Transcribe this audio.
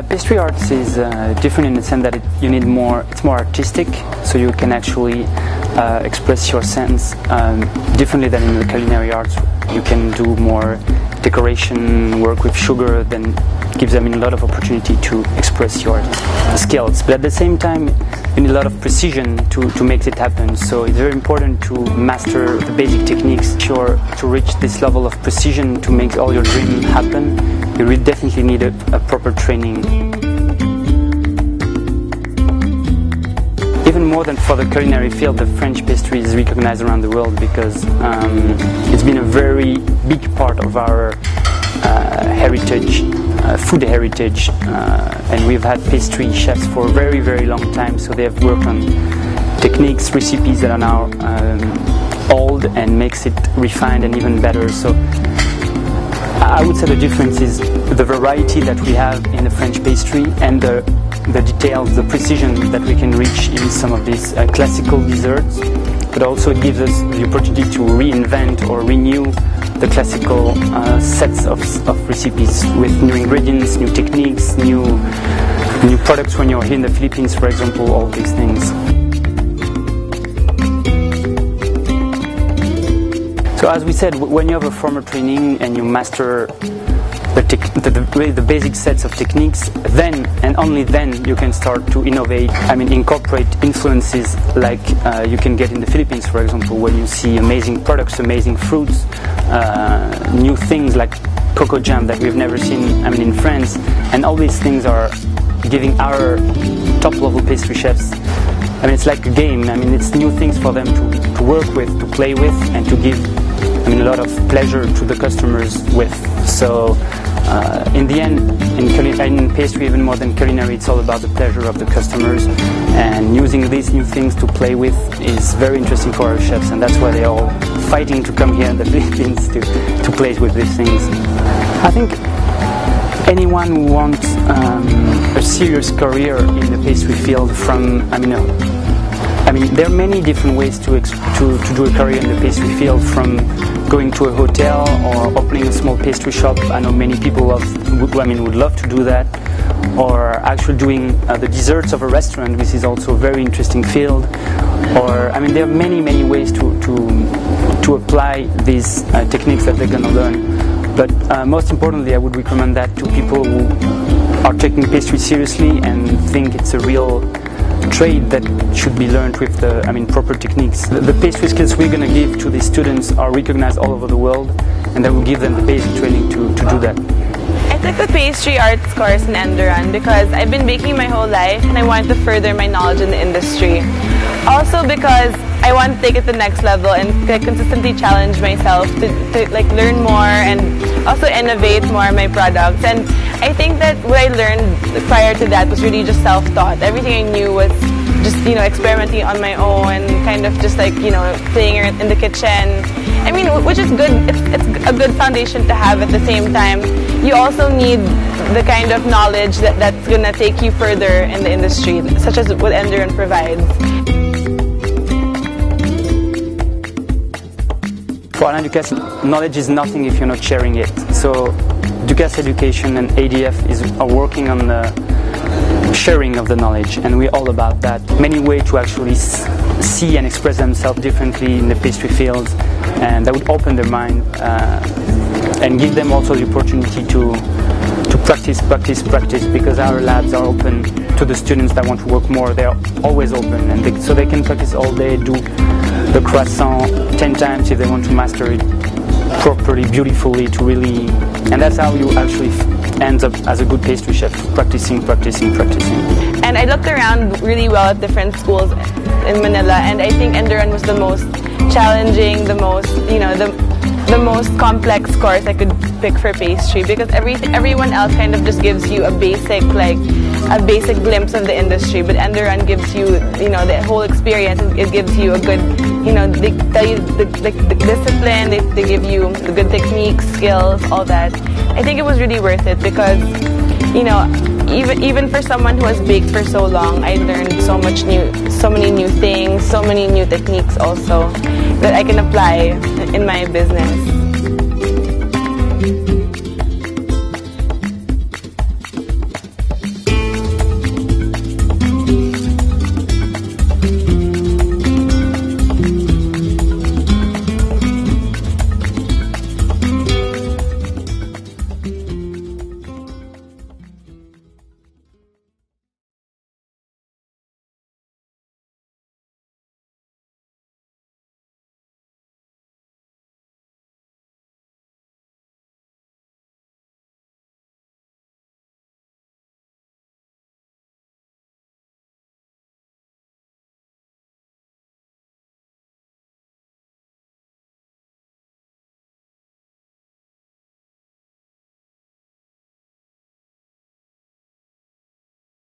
Pastry arts is different in the sense that it's more artistic, so you can actually express your sense differently than in the culinary arts. You can do more decoration work with sugar, then gives them a lot of opportunity to express your skills. But at the same time, you need a lot of precision to make it happen. So it's very important to master the basic techniques. Sure, to reach this level of precision to make all your dream happen, you really definitely need a proper training. Even more than for the culinary field, the French pastry is recognized around the world because it's been a very big part of our heritage, food heritage, and we've had pastry chefs for a very, very long time, so they have worked on techniques, recipes that are now old and makes it refined and even better. So I would say the difference is the variety that we have in the French pastry and the details, the precision that we can reach in some of these classical desserts, but also it gives us the opportunity to reinvent or renew the classical sets of recipes with new ingredients, new techniques, new products when you're here in the Philippines, for example, all these things. So as we said, when you have a formal training and you master the basic sets of techniques, then and only then you can start to innovate. I mean, incorporate influences like you can get in the Philippines, for example, when you see amazing products, amazing fruits, new things like cocoa jam that we've never seen, I mean, in France, and all these things are giving our top-level pastry chefs. I mean, it's like a game. I mean, it's new things for them to work with, to play with, and to give, I mean, a lot of pleasure to the customers with. So in the end, in pastry, even more than culinary, it's all about the pleasure of the customers, and using these new things to play with is very interesting for our chefs, and that's why they're all fighting to come here in the Philippines to play with these things. I think anyone who wants a serious career in the pastry field I mean, there are many different ways to do a career in the pastry field, from going to a hotel or opening a small pastry shop. I know many people would love to do that, or actually doing the desserts of a restaurant, which is also a very interesting field. Or, I mean, there are many ways to apply these techniques that they're going to learn. But most importantly, I would recommend that to people who are taking pastry seriously and think it's a real trade that should be learned with proper techniques. The pastry skills we're going to give to these students are recognized all over the world, and that will give them the basic training to do that. I took the pastry arts course in Enderun because I've been baking my whole life and I wanted to further my knowledge in the industry. Also because I want to take it to the next level and consistently challenge myself to learn more and also innovate more my products. And I think that what I learned prior to that was really just self-taught. Everything I knew was just, experimenting on my own and kind of just playing in the kitchen. I mean, which is good. It's a good foundation to have. At the same time, you also need the kind of knowledge that's going to take you further in the industry, such as what Enderun provides. For Alain Ducasse, knowledge is nothing if you're not sharing it. So Ducasse Education and ADF are working on the sharing of the knowledge, and we're all about that. Many ways to actually see and express themselves differently in the pastry field, and that would open their mind and give them also the opportunity to practice, because our labs are open to the students that want to work more. They're always open, and so they can practice all day, do the croissant 10 times if they want to master it properly, beautifully, and that's how you actually end up as a good pastry chef, practicing. And I looked around really well at different schools in Manila, and I think Enderun was the most challenging, the most complex course I could pick for pastry, because everyone else kind of just gives you a basic glimpse of the industry, but Enderun gives you the whole experience. It gives you a good they tell you the discipline, they give you the good techniques, skills, all that. I think it was really worth it because even for someone who has baked for so long, I learned so many new things, so many new techniques also that I can apply in my business.